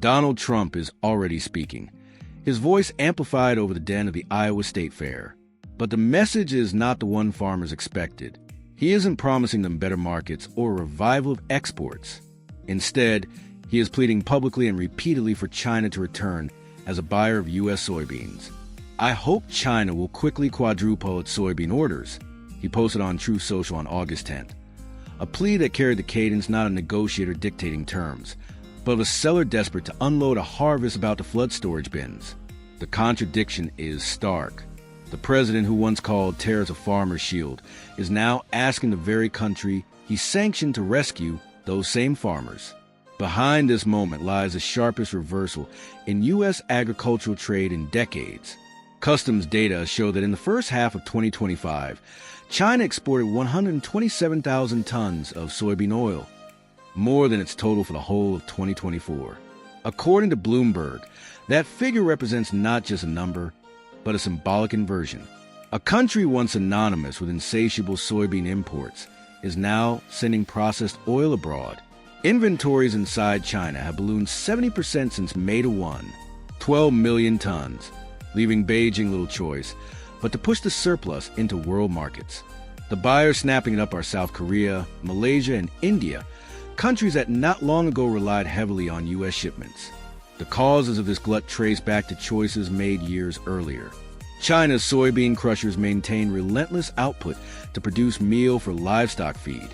Donald Trump is already speaking, his voice amplified over the din of the Iowa State Fair. But the message is not the one farmers expected. He isn't promising them better markets or a revival of exports. Instead, he is pleading publicly and repeatedly for China to return as a buyer of U.S. soybeans. "I hope China will quickly quadruple its soybean orders," he posted on Truth Social on August 10th. A plea that carried the cadence not of a negotiator dictating terms, but of a seller desperate to unload a harvest about to flood storage bins. The contradiction is stark. The president who once called tariffs a farmer's shield is now asking the very country he sanctioned to rescue those same farmers. Behind this moment lies the sharpest reversal in U.S. agricultural trade in decades. Customs data show that in the first half of 2025, China exported 127,000 tons of soybean oil, more than its total for the whole of 2024. According to Bloomberg, that figure represents not just a number, but a symbolic inversion. A country once synonymous with insatiable soybean imports is now sending processed oil abroad. Inventories inside China have ballooned 70% since May to 12 million tons, leaving Beijing little choice but to push the surplus into world markets. The buyers snapping it up are South Korea, Malaysia, and India, countries that not long ago relied heavily on U.S. shipments. The causes of this glut trace back to choices made years earlier. China's soybean crushers maintain relentless output to produce meal for livestock feed,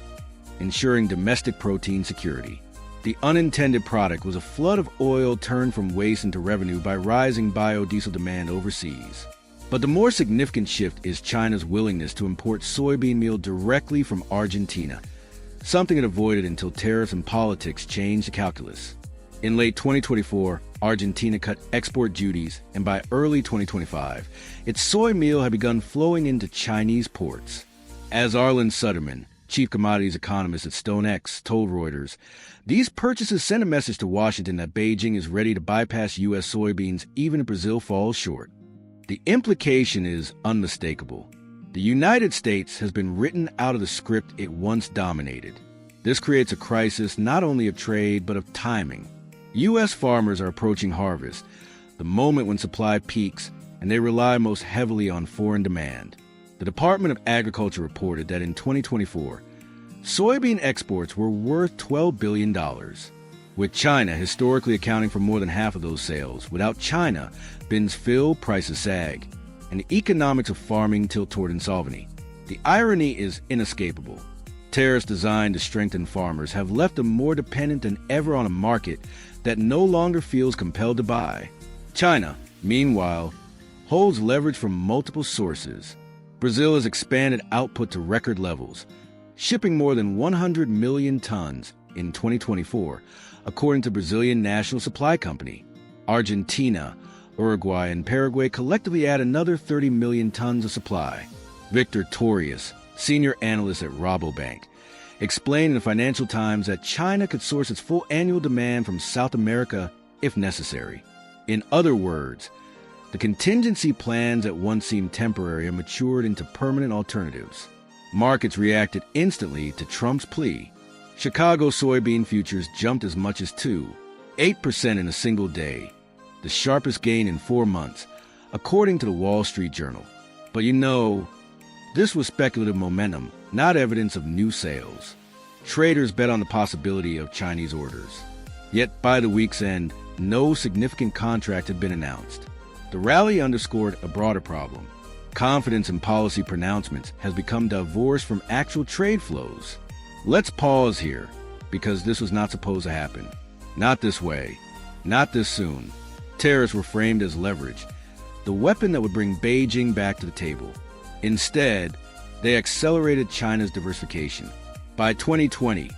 ensuring domestic protein security. The unintended product was a flood of oil turned from waste into revenue by rising biodiesel demand overseas. But the more significant shift is China's willingness to import soybean meal directly from Argentina, something it avoided until tariffs and politics changed the calculus. In late 2024, Argentina cut export duties, and by early 2025, its soy meal had begun flowing into Chinese ports. As Arlen Sutterman, chief commodities economist at StoneX, told Reuters, these purchases send a message to Washington that Beijing is ready to bypass U.S. soybeans even if Brazil falls short. The implication is unmistakable. The United States has been written out of the script it once dominated. This creates a crisis not only of trade but of timing. U.S. farmers are approaching harvest, the moment when supply peaks, and they rely most heavily on foreign demand. The Department of Agriculture reported that in 2024, soybean exports were worth $12 billion, with China historically accounting for more than half of those sales. Without China, bins fill, prices sag, and the economics of farming tilt toward insolvency. The irony is inescapable. Tariffs designed to strengthen farmers have left them more dependent than ever on a market that no longer feels compelled to buy. China, meanwhile, holds leverage from multiple sources. Brazil has expanded output to record levels, shipping more than 100 million tons in 2024, according to Brazilian National Supply Company. Argentina, Uruguay, and Paraguay collectively add another 30 million tons of supply. Victor Torius, senior analyst at Rabobank, explained in the Financial Times that China could source its full annual demand from South America if necessary. In other words, the contingency plans that once seemed temporary have matured into permanent alternatives. Markets reacted instantly to Trump's plea. Chicago soybean futures jumped as much as 8% in a single day, the sharpest gain in 4 months, according to the Wall Street Journal. But this was speculative momentum, not evidence of new sales. Traders bet on the possibility of Chinese orders. Yet by the week's end, no significant contract had been announced. The rally underscored a broader problem. Confidence in policy pronouncements has become divorced from actual trade flows. Let's pause here, because this was not supposed to happen. Not this way. Not this soon. Tariffs were framed as leverage, the weapon that would bring Beijing back to the table. Instead, they accelerated China's diversification. By 2020,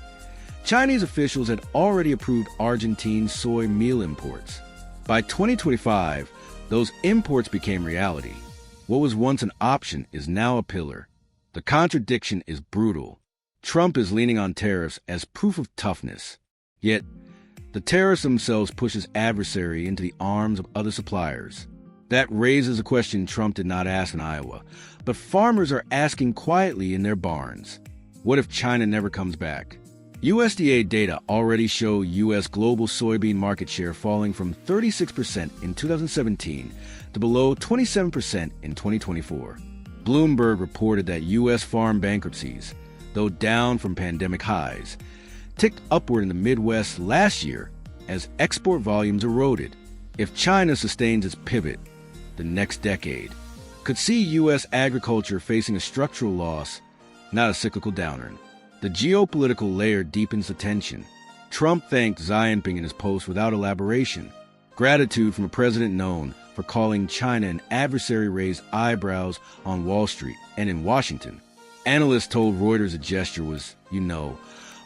Chinese officials had already approved Argentine soy meal imports. By 2025, those imports became reality. What was once an option is now a pillar. The contradiction is brutal. Trump is leaning on tariffs as proof of toughness. Yet, the tariffs themselves push his adversary into the arms of other suppliers. That raises a question Trump did not ask in Iowa, but farmers are asking quietly in their barns. What if China never comes back? USDA data already show U.S. global soybean market share falling from 36% in 2017 to below 27% in 2024. Bloomberg reported that U.S. farm bankruptcies, though down from pandemic highs, ticked upward in the Midwest last year as export volumes eroded. If China sustains its pivot, the next decade could see U.S. agriculture facing a structural loss, not a cyclical downturn. The geopolitical layer deepens the tension. Trump thanked Xi Jinping in his post without elaboration. Gratitude from a president known for calling China an adversary raised eyebrows on Wall Street and in Washington. Analysts told Reuters the gesture was,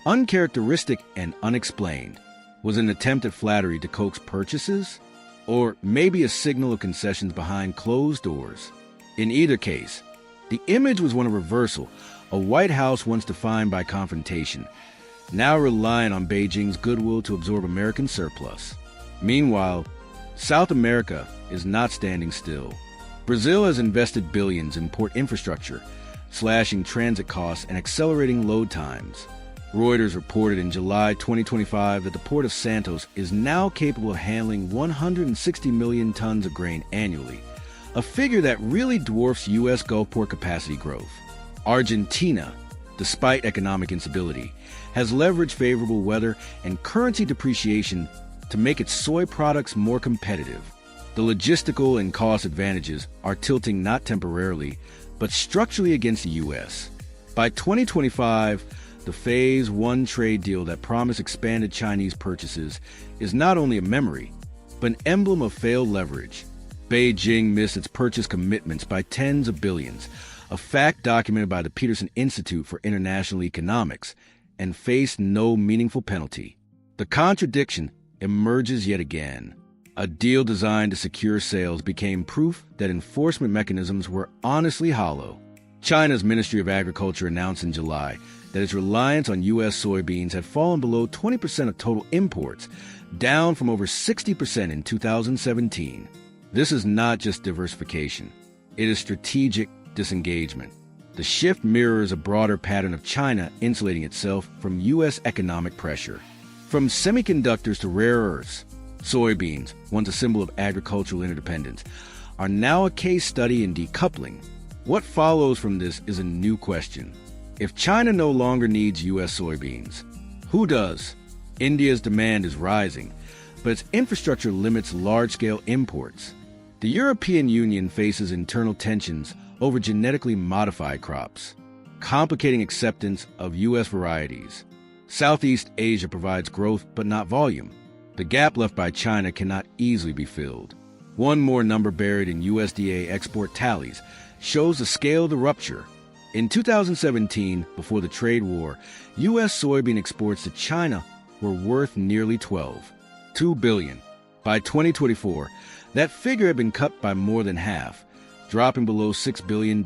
uncharacteristic and unexplained. Was it an attempt at flattery to coax purchases? Or maybe a signal of concessions behind closed doors? In either case, the image was one of reversal, a White House once defined by confrontation, now reliant on Beijing's goodwill to absorb American surplus. Meanwhile, South America is not standing still. Brazil has invested billions in port infrastructure, slashing transit costs and accelerating load times. Reuters reported in July 2025 that the port of Santos is now capable of handling 160 million tons of grain annually, a figure that really dwarfs U.S. Gulf port capacity growth. Argentina, despite economic instability, has leveraged favorable weather and currency depreciation to make its soy products more competitive. The logistical and cost advantages are tilting not temporarily, but structurally against the U.S. By 2025, the Phase 1 trade deal that promised expanded Chinese purchases is not only a memory, but an emblem of failed leverage. Beijing missed its purchase commitments by tens of billions, a fact documented by the Peterson Institute for International Economics, and faced no meaningful penalty. The contradiction emerges yet again. A deal designed to secure sales became proof that enforcement mechanisms were honestly hollow. China's Ministry of Agriculture announced in July that its reliance on U.S. soybeans had fallen below 20% of total imports, down from over 60% in 2017. This is not just diversification. It is strategic disengagement. The shift mirrors a broader pattern of China insulating itself from U.S. economic pressure. From semiconductors to rare earths, soybeans, once a symbol of agricultural interdependence, are now a case study in decoupling. What follows from this is a new question. If China no longer needs U.S. soybeans, who does? India's demand is rising, but its infrastructure limits large-scale imports. The European Union faces internal tensions over genetically modified crops, complicating acceptance of U.S. varieties. Southeast Asia provides growth but not volume. The gap left by China cannot easily be filled. One more number buried in USDA export tallies shows the scale of the rupture. In 2017, before the trade war, U.S. soybean exports to China were worth nearly $2 billion. By 2024, that figure had been cut by more than half, dropping below $6 billion,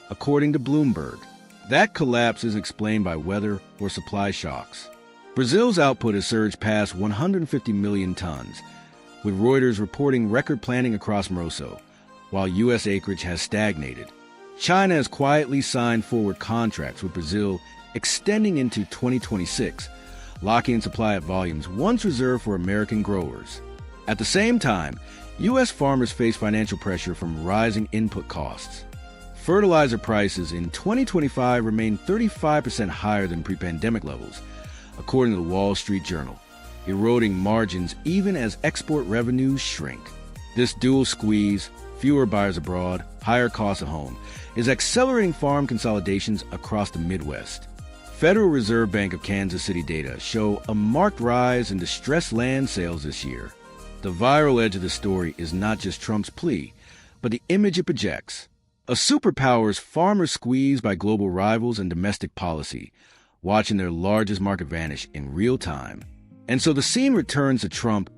according to Bloomberg. That collapse is explained by weather or supply shocks. Brazil's output has surged past 150 million tons, with Reuters reporting record planting across Moroso, while U.S. acreage has stagnated. China has quietly signed forward contracts with Brazil extending into 2026, locking in supply at volumes once reserved for American growers. At the same time, U.S. farmers face financial pressure from rising input costs. Fertilizer prices in 2025 remain 35% higher than pre-pandemic levels, according to the Wall Street Journal, eroding margins even as export revenues shrink. This dual squeeze, fewer buyers abroad, higher costs at home, is accelerating farm consolidations across the Midwest. Federal Reserve Bank of Kansas City data show a marked rise in distressed land sales this year. The viral edge of the story is not just Trump's plea, but the image it projects. A superpower's farmers squeezed by global rivals and domestic policy, watching their largest market vanish in real time. And so the scene returns to Trump,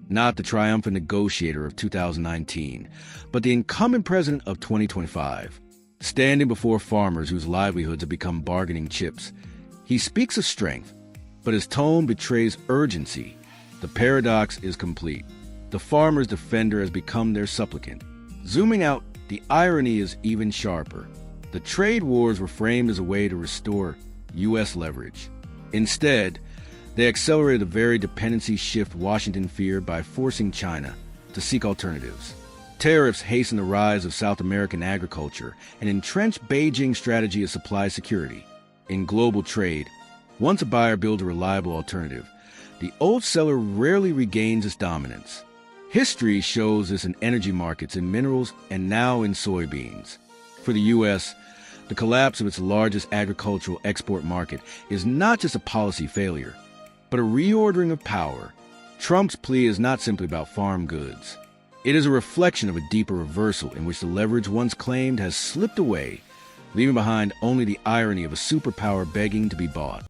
not the triumphant negotiator of 2019, but the incumbent president of 2025. Standing before farmers whose livelihoods have become bargaining chips, he speaks of strength, but his tone betrays urgency. The paradox is complete. The farmer's defender has become their supplicant. Zooming out, the irony is even sharper. The trade wars were framed as a way to restore U.S. leverage. Instead, they accelerated the very dependency shift Washington feared by forcing China to seek alternatives. Tariffs hastened the rise of South American agriculture and entrenched Beijing's strategy of supply security. In global trade, once a buyer builds a reliable alternative, the old seller rarely regains its dominance. History shows this in energy markets, in minerals, and now in soybeans. For the U.S., the collapse of its largest agricultural export market is not just a policy failure, but a reordering of power. Trump's plea is not simply about farm goods. It is a reflection of a deeper reversal in which the leverage once claimed has slipped away, leaving behind only the irony of a superpower begging to be bought.